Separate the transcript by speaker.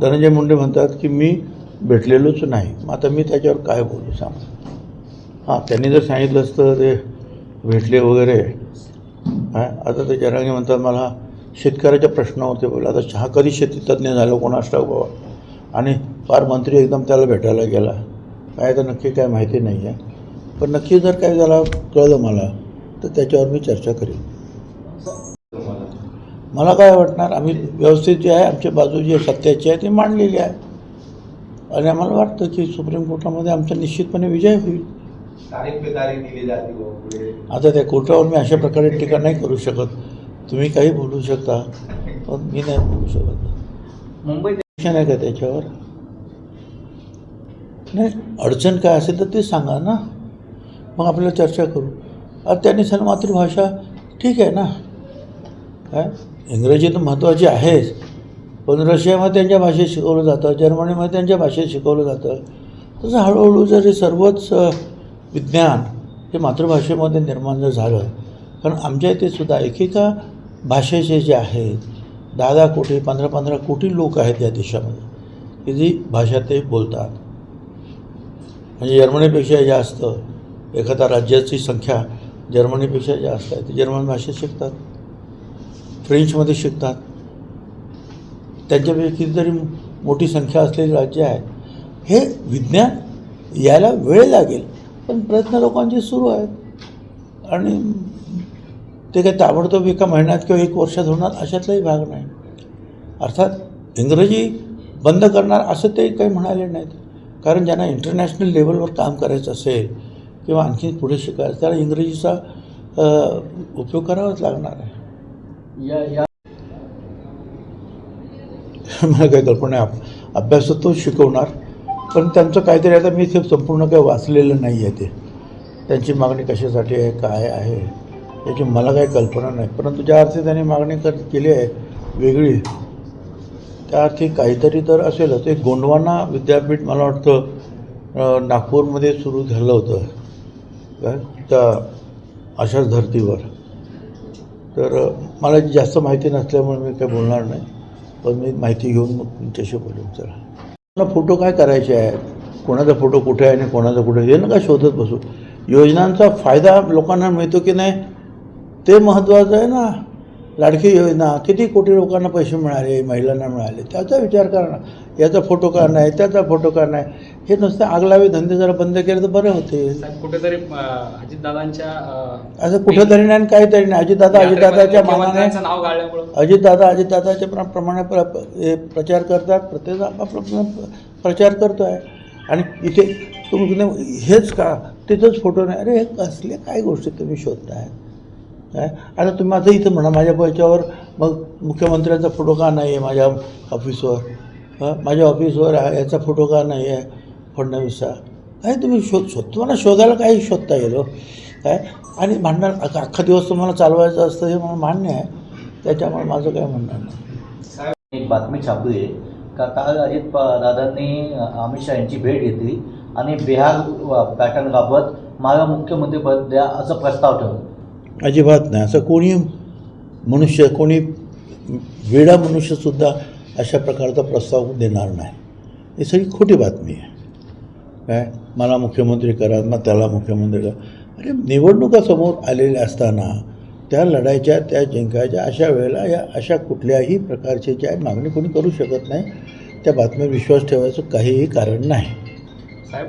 Speaker 1: धनंजय मुंडे म्हणतात की मी भेटलेलोच नाही. मग आता मी त्याच्यावर काय बोलू सांग. हां, त्यांनी जर सांगितलं असतं ते भेटले वगैरे. आता ते जरांगे म्हणतात मला शेतकऱ्याच्या प्रश्नावरती बोलला. आता हा कधी शेतीतज्ञ झाला कोणास ठाऊक बाबा. आणि फार मंत्री एकदम त्याला भेटायला गेला. काय तर नक्की काय माहिती नाही आहे. पण नक्की जर काय झाला कळलं मला तर त्याच्यावर मी चर्चा करीन. मला काय वाटणार, आम्ही व्यवस्थित जे आहे आमची बाजू जी सत्याची आहे ती मांडलेली आहे आणि आम्हाला वाटतं की सुप्रीम कोर्टामध्ये आमचा निश्चितपणे विजय होईल. आता त्या कोर्टावर मी अशा प्रकारे टीका नाही करू शकत. तुम्ही काही बोलू शकता पण मी नाही बोलू शकत.
Speaker 2: मुंबईत
Speaker 1: आहे का त्याच्यावर नाही अडचण काय असेल तर ते सांगा ना, मग आपल्याला चर्चा करू. आता त्यांनी सांगितलं मातृभाषा ठीक आहे ना. काय इंग्रजी तर महत्त्वाची आहेच, पण रशियामध्ये त्यांच्या भाषेत शिकवलं जातं, जर्मनीमध्ये त्यांच्या भाषेत शिकवलं जातं. तसं हळूहळू जर हे सर्वच विज्ञान हे मातृभाषेमध्ये निर्माण जर झालं, कारण आमच्या इथे सुद्धा एकेका भाषेचे जे आहेत 10-10 कोटी 15-15 कोटी लोक आहेत या देशामध्ये की जी भाषा ते बोलतात. म्हणजे जर्मनीपेक्षा जास्त एखाद्या राज्याची संख्या जर्मनीपेक्षा जास्त आहे. ते जर्मन भाषेत शिकतात, फ्रेंचमध्ये शिकतात. त्यांच्यापैकी कितीतरी मोठी संख्या असलेली राज्य आहेत. हे विज्ञान यायला वेळ लागेल पण प्रयत्न लोकांचे सुरू आहेत आणि ते काही ताबडतोब एका महिन्यात किंवा 1 वर्षात होणार अशातलाही भाग नाही. अर्थात इंग्रजी बंद करणार असं ते काही म्हणाले नाहीत, कारण ज्यांना इंटरनॅशनल लेवलवर काम करायचं असेल किंवा आणखी पुढे शिकायचं त्याला इंग्रजीचा उपयोग करावाच लागणार आहे. मला काय कल्पना आहे. अभ्यास तो शिकवणार पण त्यांचं काहीतरी आता मी ते संपूर्ण काही वाचलेलं नाही आहे. ते त्यांची मागणी कशासाठी आहे काय आहे याची मला काही कल्पना नाही. परंतु ज्या अर्थी त्यांनी मागणी केली आहे वेगळी त्या अर्थी काहीतरी तर असेलच. एक गोंडवाना विद्यापीठ मला वाटतं नागपूरमध्ये सुरू झालं होतं काय त्या अशाच धर्तीवर. तर मला जास्त माहिती नसल्यामुळे मी काही बोलणार नाही, पण मी माहिती घेऊन मग तुमच्याशी बोलून. चला मला फोटो काय करायचे आहेत, कोणाचा फोटो कुठे आहे आणि कोणाचा कुठे हे नका शोधत बसू. योजनांचा फायदा लोकांना मिळतो की नाही ते महत्त्वाचं आहे ना. लाडकी योजना किती कोटी लोकांना पैसे मिळाले, महिलांना मिळाले त्याचा विचार करा ना. याचा फोटो का नाही, त्याचा फोटो का नाही. हे नुसतं आगलावे धंदे जरा बंद केले तर बरे होते.
Speaker 2: कुठेतरी अजितदादांच्या
Speaker 1: असं कुठेतरी नाही आणि काहीतरी नाही. अजितदादाच्या मानाने
Speaker 2: नाव गाळल्यामुळं
Speaker 1: अजितदादाच्या प्रमाणे प्रचार करतात. प्रत्येक आपापला प्रचार करतो आहे आणि इथे तुम्ही हेच का तिथंच फोटो नाही. अरे हे कसले काय गोष्टी तुम्ही शोधताय. काय आता तुम्ही माझं इथं म्हणा माझ्या याच्यावर मग मुख्यमंत्र्यांचा फोटो का नाही आहे माझ्या ऑफिसवर. माझ्या ऑफिसवर याचा फोटो का नाही आहे फडणवीसचा. काय तुम्ही तुम्हाला शोधायला काही शोधता येईल काय. आणि भांडण अख्खा दिवस तुम्हाला चालवायचं असतं हे मला मान्य आहे. त्याच्यामुळे माझं काय म्हणणं नाही.
Speaker 3: एक बातमी छापली आहे का काल अजितदादांनी अमित शहा यांची भेट घेतली आणि बिहार पॅटर्नबाबत मला मुख्यमंत्रीपद द्या असं प्रस्ताव ठेवला.
Speaker 1: अजिबात नाही. असं कोणी मनुष्य कोणी वेडा मनुष्यसुद्धा अशा प्रकारचा प्रस्ताव देणार नाही. ही सगळी खोटी बातमी आहे. काय मला मुख्यमंत्री करा मग त्याला मुख्यमंत्री करा. अरे निवडणुका समोर आलेल्या असताना त्या लढायच्या त्या जिंकायच्या अशा वेळेला या अशा कुठल्याही प्रकारची जी आहे मागणी कोणी करू शकत नाही. त्या बातमीवर विश्वास ठेवायचं काहीही कारण नाही.